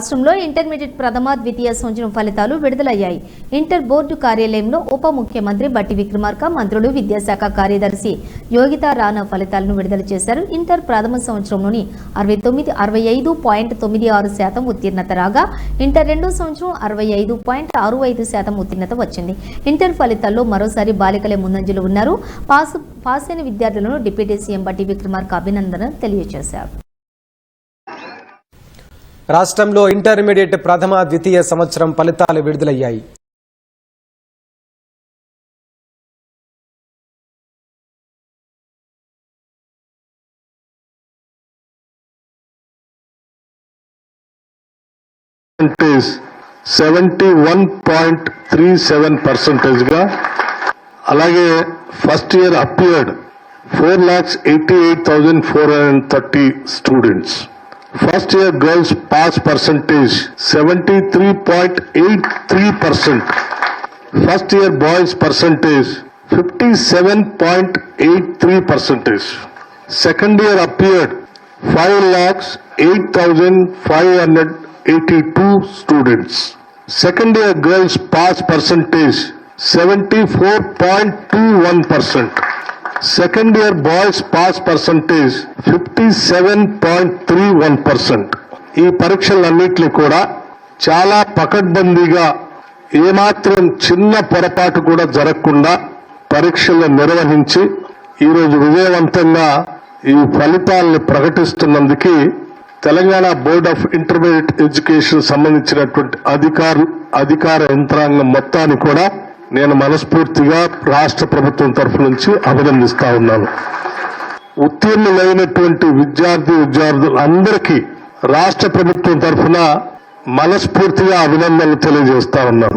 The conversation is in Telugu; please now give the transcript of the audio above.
రాష్ట్రంలో ఇంటర్మీడియట్ ప్రథమ ద్వితీయ సంవత్సరం ఫలితాలు విడుదలయ్యాయి. ఇంటర్ బోర్డు కార్యాలయంలో ఉప ముఖ్యమంత్రి బట్టి విక్రమార్క, మంత్రులు, విద్యాశాఖ కార్యదర్శి యోగితా రాణా ఫలితాలను విడుదల చేశారు. ఇంటర్ ప్రథమ సంవత్సరంలోని 65.96% ఉత్తీర్ణత రాగా ఇంటర్ రెండో సంవత్సరం 65.65% ఉత్తీర్ణత వచ్చింది. ఇంటర్ ఫలితాల్లో మరోసారి బాలికలే ముందంజలో ఉన్నారు. పాస్ అయిన విద్యార్థులను డిప్యూటీ సీఎం బట్టి విక్రమార్క అభినందనలు తెలియజేశారు. రాష్ట్రంలో ఇంటర్మీడియట్ ప్రథమ ద్వితీయ సంవత్సరం ఫలితాలు విడుదలయ్యాయి. is 71.37% గా అలాగే first year appeared 4,88,430 students. First year girls pass percentage 73.83%. First year boys percentage 57.83%. Second year appeared 5,08,582 students. Second year girls pass percentage 74.21%. Second year boys pass percentage 57.31%. ఈ పరీక్షలన్నింటినీ కూడా చాలా పకడ్బందీగా ఏమాత్రం చిన్న పొరపాటు కూడా జరగకుండా పరీక్షలు నిర్వహించి ఈరోజు విజయవంతంగా ఈ ఫలితాలను ప్రకటిస్తున్నందుకు Telangana board of intermediate education సంబంధించినటువంటి అధికార యంత్రాంగం మొత్తాన్ని కూడా నేను మనస్ఫూర్తిగా రాష్ట్ర ప్రభుత్వం తరఫు నుంచి అభినందిస్తా ఉన్నాను. ఉత్తీర్ణులైనటువంటి విద్యార్థులందరికీ రాష్ట్ర ప్రభుత్వం తరఫున మనస్ఫూర్తిగా అభినందనలు తెలియజేస్తా ఉన్నాను.